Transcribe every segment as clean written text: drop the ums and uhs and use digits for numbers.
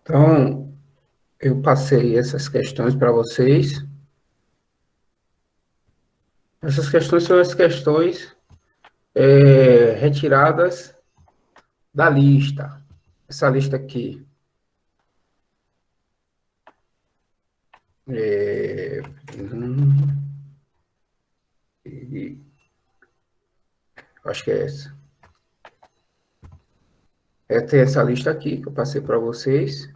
Então, eu passei essas questões para vocês. Essas questões são as questões retiradas da lista. Essa lista aqui. É, e, acho que é essa. Tem essa lista aqui que eu passei para vocês.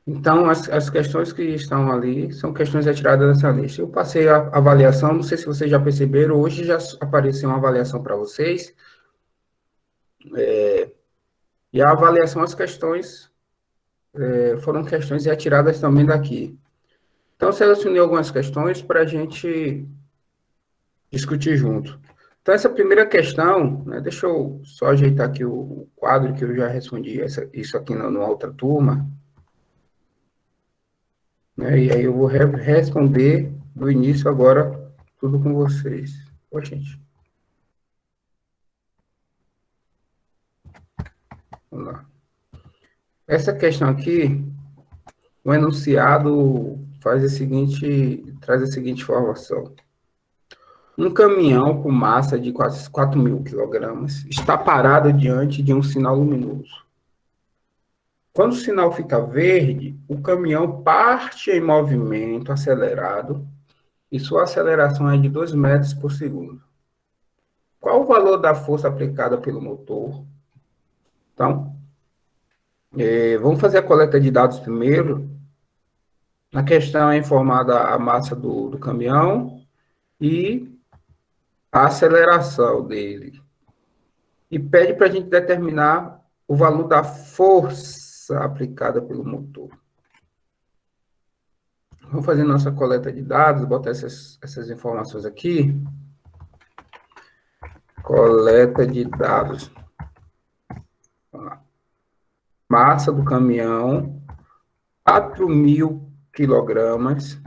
Então, as questões que estão ali são questões retiradas dessa lista. Eu passei a avaliação, não sei se vocês já perceberam, hoje já apareceu uma avaliação para vocês. E a avaliação, as questões foram questões retiradas também daqui. Então, selecionei algumas questões para a gente discutir junto. Então, essa primeira questão, né, deixa eu só ajeitar aqui o quadro que eu já respondi isso aqui na outra turma, né, e aí eu vou responder do início agora tudo com vocês. Ô, gente, vamos lá. Essa questão aqui, o enunciado traz a seguinte informação. Um caminhão com massa de quase 4.000 quilogramas está parado diante de um sinal luminoso. Quando o sinal fica verde, o caminhão parte em movimento acelerado e sua aceleração é de 2 metros por segundo. Qual o valor da força aplicada pelo motor? Então, vamos fazer a coleta de dados primeiro. Na questão é informada a massa do caminhão e a aceleração dele. E pede para a gente determinar o valor da força aplicada pelo motor. Vamos fazer nossa coleta de dados, botar essas informações aqui. Coleta de dados. Massa do caminhão, 4.000 quilogramas.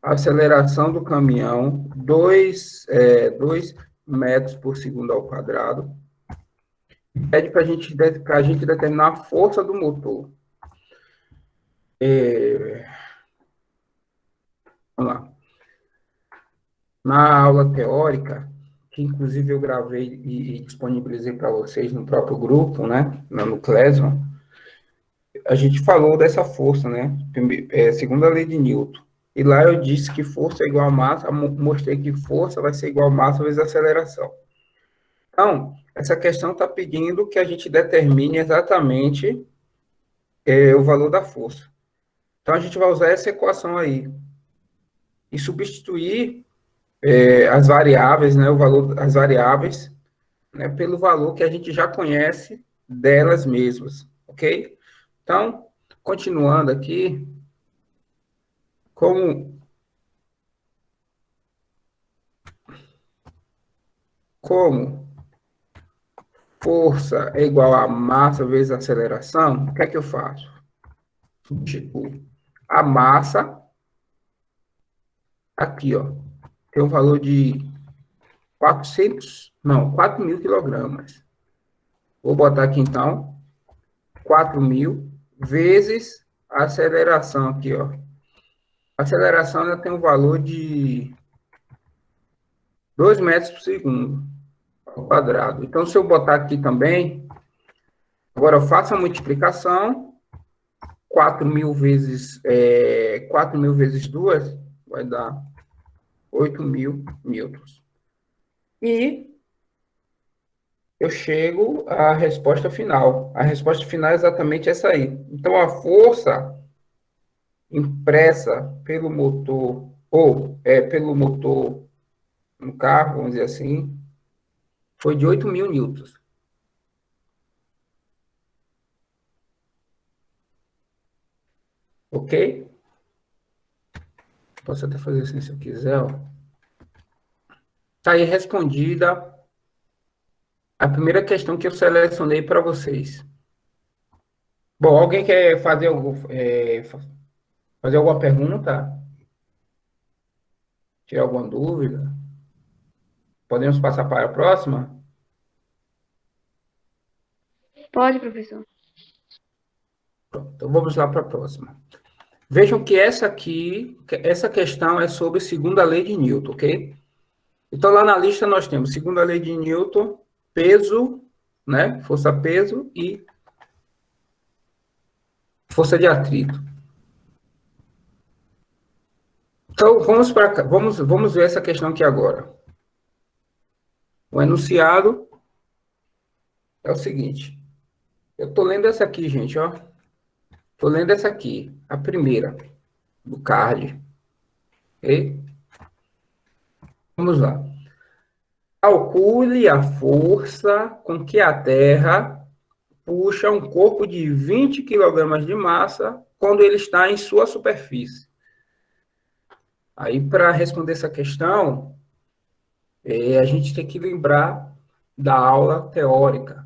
Aceleração do caminhão, 2 metros por segundo ao quadrado. Pede para a gente determinar a força do motor. Vamos lá. Na aula teórica, que inclusive eu gravei e disponibilizei para vocês no próprio grupo, né, no Classroom, a gente falou dessa força, né, segundo a lei de Newton. E lá eu disse que força é igual a massa, mostrei que força vai ser igual a massa vezes aceleração. Então, essa questão está pedindo que a gente determine exatamente o valor da força. Então, a gente vai usar essa equação aí e substituir as variáveis, né, o valor das variáveis, né, pelo valor que a gente já conhece delas mesmas, ok? Então, continuando aqui, como, como força é igual a massa vezes aceleração, o que é que eu faço? Substituo a massa aqui, ó, tem um valor de 4.000 quilogramas. Vou botar aqui, então, 4.000 vezes a aceleração aqui, ó. A aceleração ela tem um valor de 2 metros por segundo ao quadrado. Então, se eu botar aqui também, agora eu faço a multiplicação, 4.000 vezes 2 vai dar 8.000 newtons. E eu chego à resposta final. A resposta final é exatamente essa aí. Então, a força impressa pelo motor, ou pelo motor no carro, vamos dizer assim, foi de 8.000 newtons. Ok? Posso até fazer assim se eu quiser. Está aí respondida a primeira questão que eu selecionei para vocês. Bom, alguém quer fazer alguma pergunta? Tirar alguma dúvida? Podemos passar para a próxima? Pode, professor. Pronto, então vamos lá para a próxima. Vejam que essa questão é sobre segunda lei de Newton, ok? Então, lá na lista nós temos segunda lei de Newton, peso, né? Força-peso e força de atrito. Então, vamos ver essa questão aqui agora. O enunciado é o seguinte. Eu estou lendo essa aqui, gente, ó. Estou lendo essa aqui, a primeira, do card. Ok? Vamos lá. Calcule a força com que a Terra puxa um corpo de 20 kg de massa quando ele está em sua superfície. Aí, para responder essa questão, a gente tem que lembrar da aula teórica.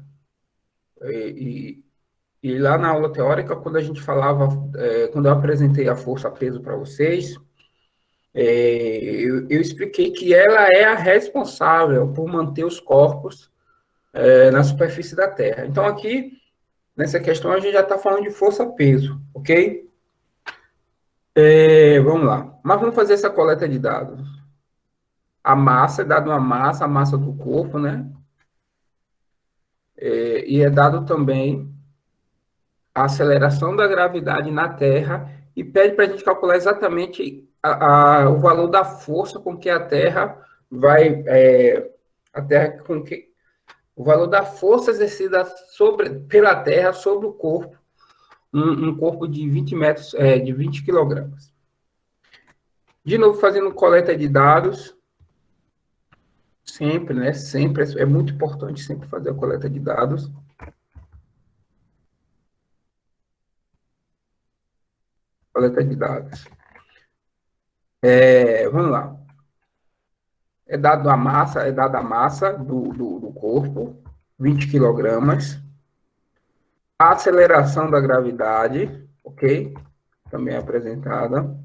E lá na aula teórica, quando a gente falava, quando eu apresentei a força-peso para vocês, eu expliquei que ela é a responsável por manter os corpos na superfície da Terra. Então, aqui, nessa questão, a gente já está falando de força-peso, ok? Vamos lá. Mas vamos fazer essa coleta de dados. A massa é dado uma massa, a massa do corpo, né? E é dado também a aceleração da gravidade na Terra e pede para a gente calcular exatamente o valor da força com que a Terra vai, o valor da força exercida pela Terra sobre o corpo, um corpo de 20 metros, de 20 quilogramas. De novo, fazendo coleta de dados, sempre, né? Sempre, é muito importante sempre fazer a coleta de dados. Coleta de dados. Vamos lá. É dada a massa do corpo, 20 quilogramas. A aceleração da gravidade, ok? Também é apresentada.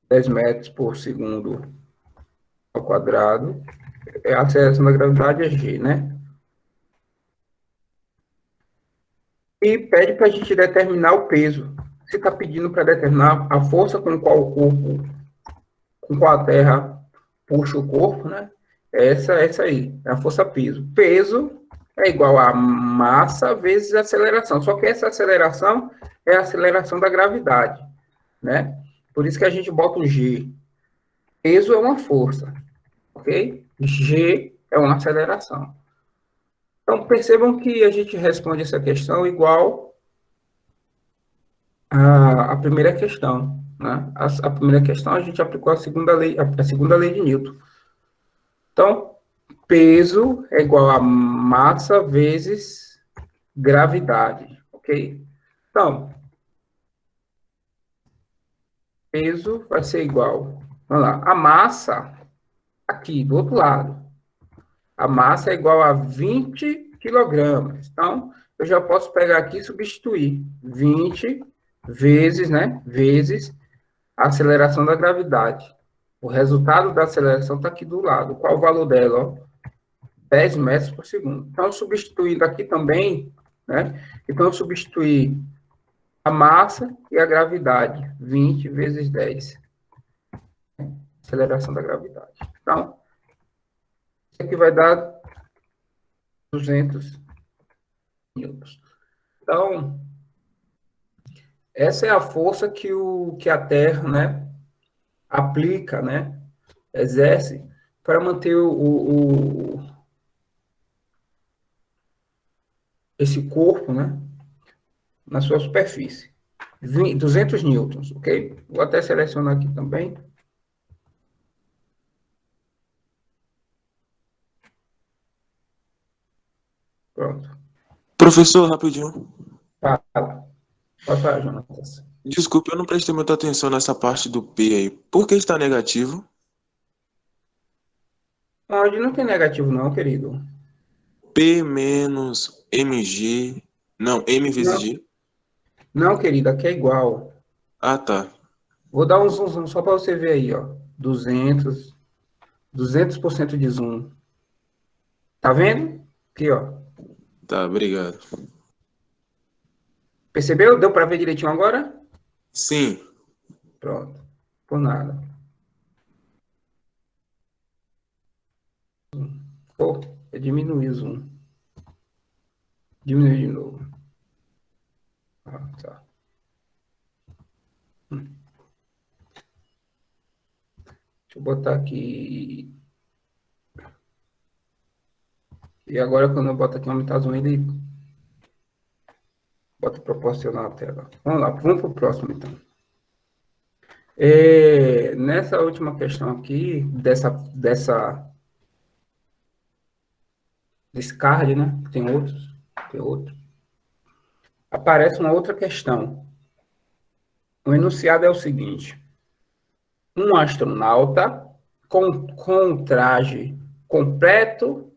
10 metros por segundo ao quadrado. A aceleração da gravidade é g, né? E pede para a gente determinar o peso. Você está pedindo para determinar a força com qual a Terra puxa o corpo, né? Essa aí, é a força peso. Peso é igual a massa vezes aceleração. Só que essa aceleração é a aceleração da gravidade, né? Por isso que a gente bota o G. Peso é uma força, ok? G é uma aceleração. Então, percebam que a gente responde essa questão igual à primeira questão, né? A primeira questão a gente aplicou a segunda lei de Newton. Então, peso é igual a massa vezes gravidade, ok? Então, peso vai ser igual, vamos lá, a massa, aqui do outro lado, a massa é igual a 20 quilogramas. Então, eu já posso pegar aqui e substituir 20 vezes, né, vezes a aceleração da gravidade. O resultado da aceleração está aqui do lado. Qual o valor dela? Ó? 10 metros por segundo. Então, substituindo aqui também, né? Então, eu substituir a massa e a gravidade. 20 vezes 10. Aceleração da gravidade. Então, isso aqui vai dar 200 newtons. Então, essa é a força que a Terra, né, aplica, né, exerce para manter esse corpo, né, na sua superfície. 200 newtons, ok? Vou até selecionar aqui também. Pronto. Professor, rapidinho. Fala. Pode falar, Jonatas. Desculpe, eu não prestei muita atenção nessa parte do P aí. Por que está negativo? Onde não tem negativo não, querido. P menos mg... Não, m vezes g? Não, querido, aqui é igual. Ah, tá. Vou dar um zoom só para você ver aí, ó. 200% de zoom. Tá vendo? Aqui, ó. Tá, obrigado. Percebeu? Deu para ver direitinho agora? Sim. Pronto. Por nada. Pô, eu diminui o zoom. Diminui de novo. Ah, tá. Deixa eu botar aqui. E agora, quando eu boto aqui aumentar o zoom, ele bota proporcional à tela. Vamos lá, vamos para o próximo, então. Nessa última questão aqui, desse card, né? Tem outros. Aparece uma outra questão. O enunciado é o seguinte: um astronauta com traje completo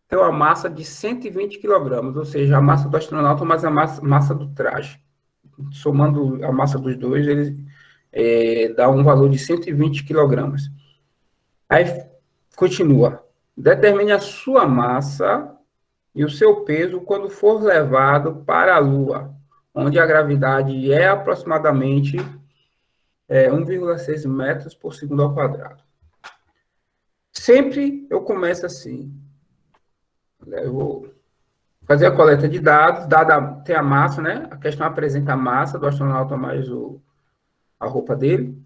tem uma massa de 120 quilogramas, ou seja, a massa do astronauta mais a massa do traje. Somando a massa dos dois, ele dá um valor de 120 quilogramas. Aí continua. Determine a sua massa e o seu peso quando for levado para a Lua, onde a gravidade é aproximadamente 1,6 metros por segundo ao quadrado. Sempre eu começo assim. Eu vou fazer a coleta de dados, tem a massa, né? A questão apresenta a massa do astronauta mais a roupa dele.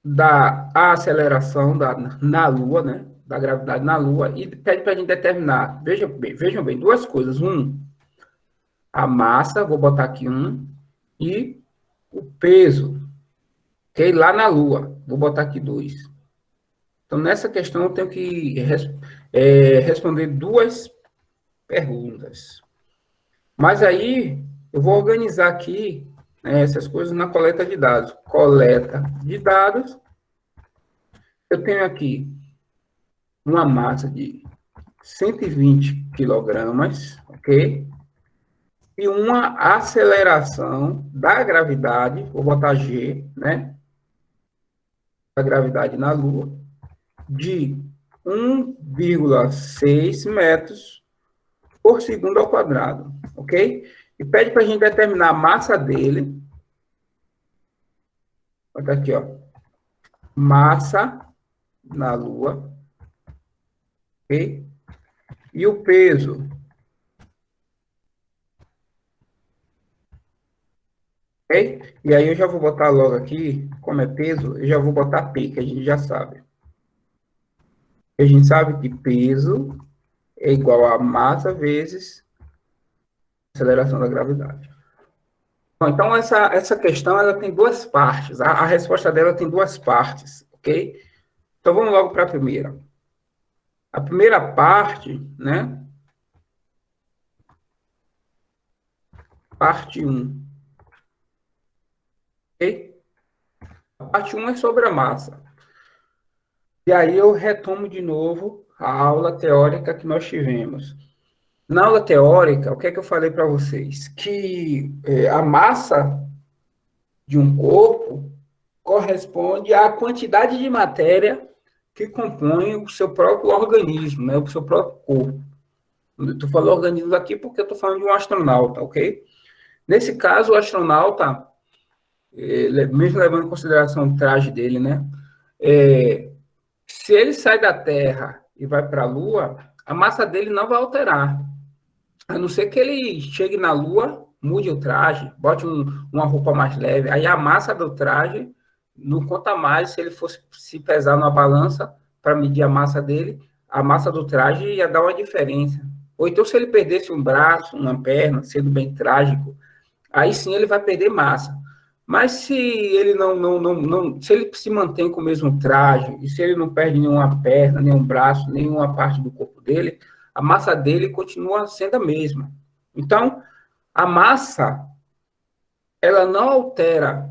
Dá a aceleração na Lua, né? Da gravidade na Lua, e pede para a gente determinar. Vejam bem, duas coisas. A massa, vou botar aqui e o peso, que é lá na Lua, vou botar aqui 2. Então, nessa questão, eu tenho que responder duas perguntas. Mas aí, eu vou organizar aqui, né, essas coisas na coleta de dados. Coleta de dados, eu tenho aqui uma massa de 120 quilogramas, ok? E uma aceleração da gravidade, vou botar G, né? Da gravidade na Lua, de 1,6 metros por segundo ao quadrado, ok? E pede para a gente determinar a massa dele. Olha aqui, ó. Massa na Lua, ok? E o peso, ok? E aí eu já vou botar logo aqui, como é peso, eu já vou botar P, que a gente já sabe. A gente sabe que peso é igual a massa vezes aceleração da gravidade. Bom, então, essa questão ela tem duas partes. A resposta dela tem duas partes, ok? Então, vamos logo para a primeira. A primeira parte, né? Parte 1. Ok? A parte 1 é sobre a massa. E aí eu retomo de novo a aula teórica que nós tivemos. Na aula teórica, o que é que eu falei para vocês? Que a massa de um corpo corresponde à quantidade de matéria que compõe o seu próprio organismo, né? O seu próprio corpo. Eu estou falando organismo aqui porque eu estou falando de um astronauta, ok? Nesse caso, o astronauta, mesmo levando em consideração o traje dele, né? Se ele sai da Terra e vai para a Lua, a massa dele não vai alterar. A não ser que ele chegue na Lua, mude o traje, bote uma roupa mais leve. Aí a massa do traje não conta mais. Se ele fosse se pesar numa balança para medir a massa dele, a massa do traje ia dar uma diferença. Ou então, se ele perdesse um braço, uma perna, sendo bem trágico, aí sim ele vai perder massa. Mas se ele se ele se mantém com o mesmo traje, e se ele não perde nenhuma perna, nenhum braço, nenhuma parte do corpo dele, a massa dele continua sendo a mesma. Então, a massa, ela não altera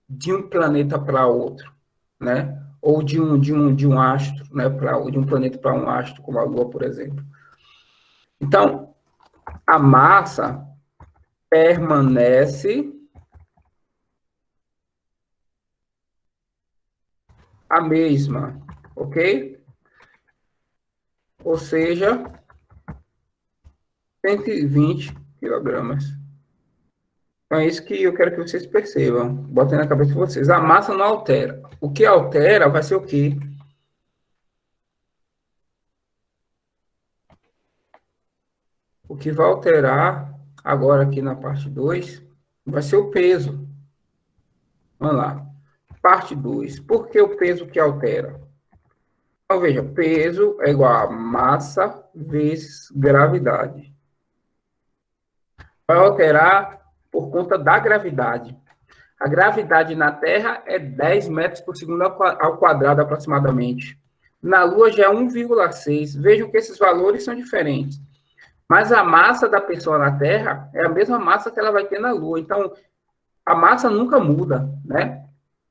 de um planeta para outro, né? Ou de um astro, né? De um planeta para um astro, como a Lua, por exemplo. Então, a massa permanece a mesma. ok? Ou seja, 120 quilogramas. Então, é isso que eu quero que vocês percebam. Botem na cabeça de vocês. A massa não altera. O que altera vai ser o quê? O que vai alterar agora aqui na parte 2 vai ser o peso. Vamos lá. Parte 2. Por que o peso que altera? Então, veja, peso é igual a massa vezes gravidade. Vai alterar por conta da gravidade. A gravidade na Terra é 10 metros por segundo ao quadrado, aproximadamente. Na Lua já é 1,6. Vejam que esses valores são diferentes. Mas a massa da pessoa na Terra é a mesma massa que ela vai ter na Lua. Então, a massa nunca muda, né?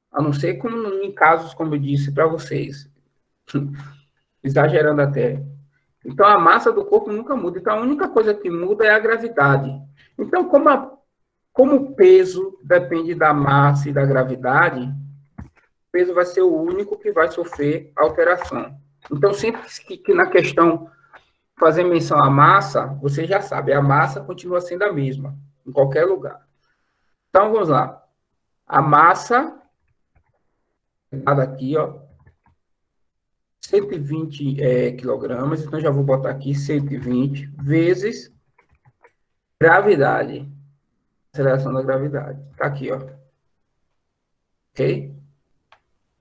A não ser como em casos, como eu disse para vocês, exagerando até. Então, a massa do corpo nunca muda. Então, a única coisa que muda é a gravidade. Então, como o peso depende da massa e da gravidade, o peso vai ser o único que vai sofrer alteração. Então, sempre que na questão fazer menção à massa, você já sabe, a massa continua sendo a mesma, em qualquer lugar. Então, vamos lá. A massa, dada aqui, ó, 120 quilogramas, então já vou botar aqui 120 vezes gravidade. Aceleração da gravidade. Tá aqui, ó. Ok?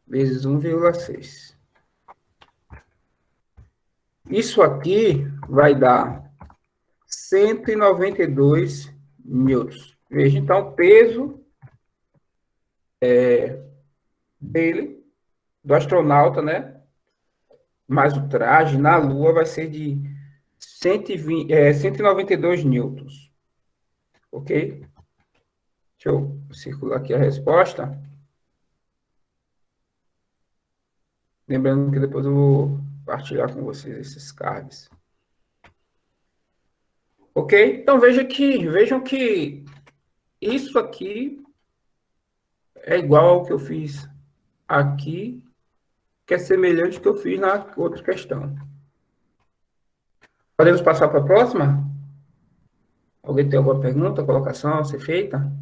Vezes 1,6. Isso aqui vai dar 192 newtons. Veja, então, o peso dele, do astronauta, né? Mais o traje na Lua vai ser de 192 newtons. Ok? Deixa eu circular aqui a resposta. Lembrando que depois eu vou partilhar com vocês esses cards. Ok? Então vejam que isso aqui é igual ao que eu fiz aqui, que é semelhante ao que eu fiz na outra questão. Podemos passar para a próxima? Alguém tem alguma pergunta, colocação a ser feita?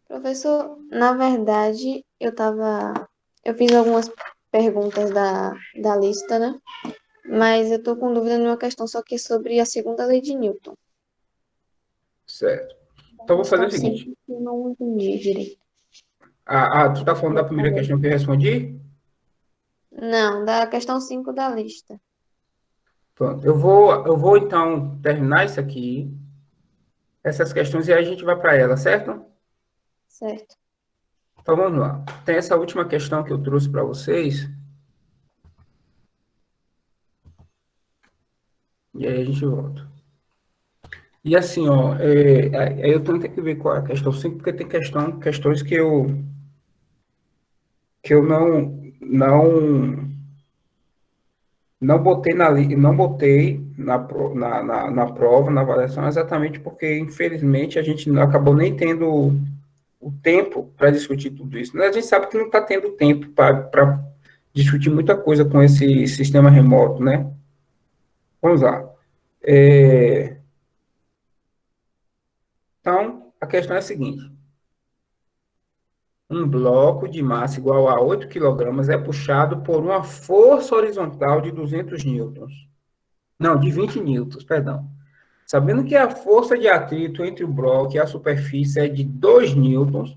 Professor, na verdade, eu fiz algumas perguntas da lista, né? Mas eu tô com dúvida numa questão só que é sobre a segunda lei de Newton. Certo. Então, vou fazer o Questão seguinte. 5 que eu não entendi direito. Tu está falando da primeira questão que eu respondi? Não, da questão 5 da lista. Pronto. Eu vou, então, terminar isso aqui, essas questões, e aí a gente vai para ela, certo? Certo. Então, vamos lá. Tem essa última questão que eu trouxe para vocês. E aí a gente volta. E assim, ó, aí eu tenho que ver qual é a questão 5, porque tem questões que eu não botei na prova, na avaliação, exatamente porque, infelizmente, a gente acabou nem tendo o tempo para discutir tudo isso. A gente sabe que não está tendo tempo para discutir muita coisa com esse sistema remoto, né? Vamos lá. Então, a questão é a seguinte. Um bloco de massa igual a 8 kg é puxado por uma força horizontal de 200 newtons. Não, de 20 newtons, perdão. Sabendo que a força de atrito entre o bloco e a superfície é de 2 newtons,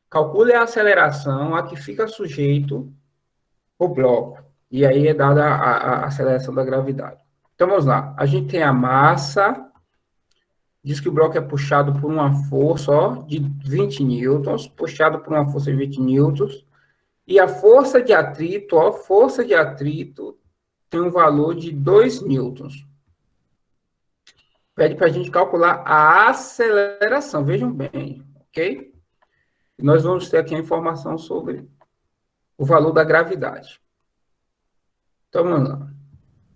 calcule a aceleração a que fica sujeito o bloco. E aí é dada a aceleração da gravidade. Então, vamos lá. A gente tem a massa, diz que o bloco é puxado por uma força de 20 newtons, puxado por uma força de 20 newtons, e a força de atrito, tem um valor de 2 newtons. Pede para a gente calcular a aceleração, vejam bem, ok? Nós vamos ter aqui a informação sobre o valor da gravidade. Então, vamos lá.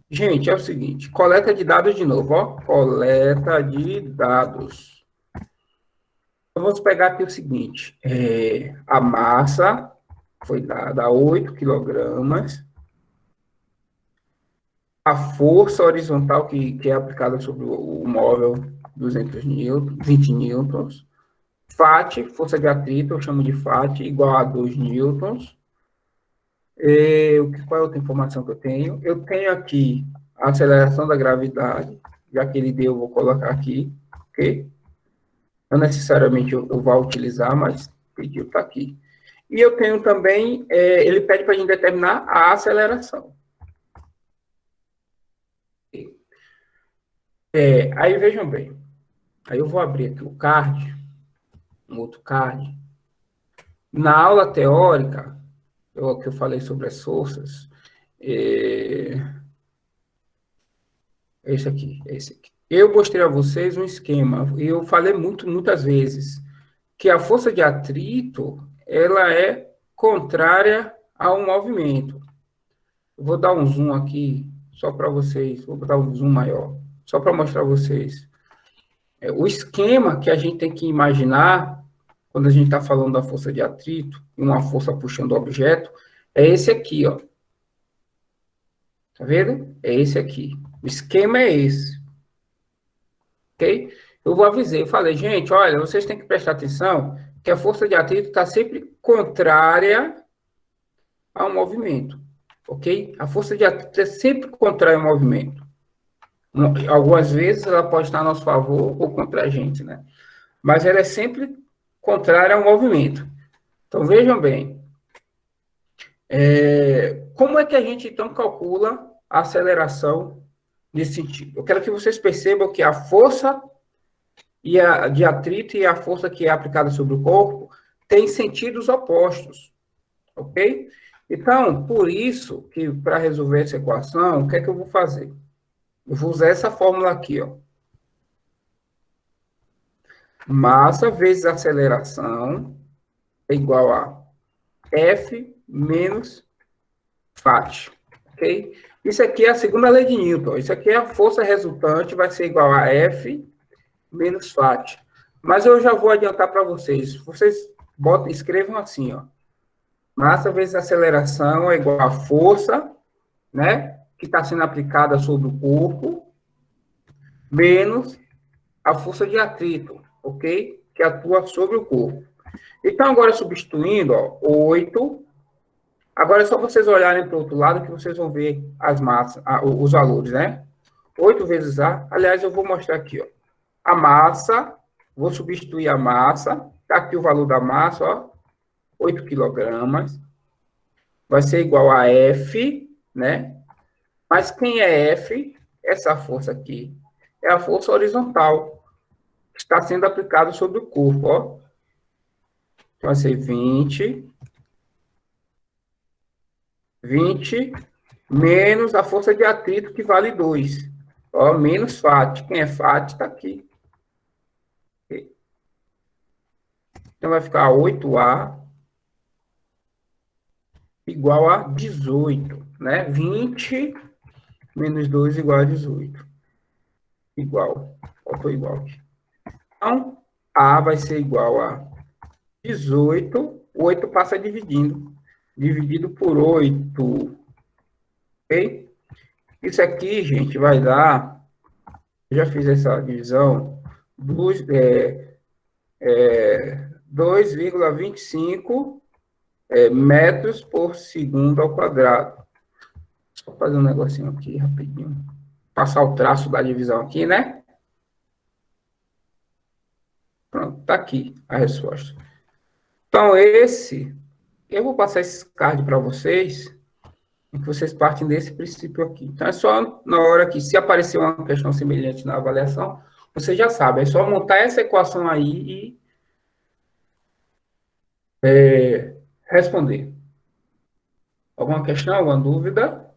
Gente, é o seguinte, coleta de dados de novo, ó. Coleta de dados. Então, vamos pegar aqui o seguinte, a massa foi dada a 8 quilogramas. A força horizontal que é aplicada sobre o móvel, 200 newtons, 20 newtons. FAT, força de atrito, eu chamo de FAT, igual a 2 newtons. Qual é a outra informação que eu tenho? Eu tenho aqui a aceleração da gravidade, já que ele deu, eu vou colocar aqui, ok? Não necessariamente eu vou utilizar, mas pediu, está aqui. E eu tenho também, ele pede para a gente determinar a aceleração. Aí vejam bem, aí eu vou abrir aqui o card, um outro card. Na aula teórica, que eu falei sobre as forças, esse aqui, esse aqui. Eu mostrei a vocês um esquema, e eu falei muitas vezes, que a força de atrito, ela é contrária ao movimento. Eu vou dar um zoom aqui, só para vocês, vou dar um zoom maior, só para mostrar a vocês. O esquema que a gente tem que imaginar, quando a gente está falando da força de atrito, e uma força puxando o objeto, é esse aqui, ó. Tá vendo? É esse aqui. O esquema é esse. Ok? Eu vou avisar, eu falei, gente, olha, vocês têm que prestar atenção que a força de atrito está sempre contrária ao movimento. Ok? A força de atrito é sempre contrária ao movimento. Algumas vezes ela pode estar a nosso favor ou contra a gente, né? Mas ela é sempre contrária ao movimento. Então, vejam bem. Como é que a gente, então, calcula a aceleração nesse sentido? Eu quero que vocês percebam que a força de atrito e a força que é aplicada sobre o corpo têm sentidos opostos, ok? Então, por isso que, para resolver essa equação, o que é que eu vou fazer? Eu vou usar essa fórmula aqui, ó. Massa vezes aceleração é igual a F menos FAT, ok? Isso aqui é a segunda lei de Newton. Isso aqui é a força resultante, vai ser igual a F menos FAT. Mas eu já vou adiantar para vocês. Vocês escrevam assim, ó. Massa vezes aceleração é igual a força, né? Que está sendo aplicada sobre o corpo, menos a força de atrito, ok? Que atua sobre o corpo. Então, agora substituindo, ó, 8. Agora é só vocês olharem para o outro lado que vocês vão ver as massas, os valores, né? 8 vezes A. Aliás, eu vou mostrar aqui, ó. A massa, vou substituir a massa. Está aqui o valor da massa, ó. 8 quilogramas. Vai ser igual a F, né? Mas quem é F? Essa força aqui é a força horizontal que está sendo aplicada sobre o corpo, ó. Vai ser 20 menos a força de atrito, que vale 2. Ó, menos FAT. Quem é FAT está aqui. Então, vai ficar 8A igual a 18, né? 20 menos 2 igual a 18. Igual. Faltou igual aqui. Então, A vai ser igual a 18. 8 passa dividindo. Dividido por 8. Ok? Isso aqui, gente, vai dar... Eu já fiz essa divisão. 2,25 metros por segundo ao quadrado. Só fazer um negocinho aqui rapidinho. Passar o traço da divisão aqui, né? Pronto, tá aqui a resposta. Então, eu vou passar esse card para vocês, em que vocês partem desse princípio aqui. Então, é só na hora que, se aparecer uma questão semelhante na avaliação, você já sabe, é só montar essa equação aí e responder. Alguma questão, alguma dúvida?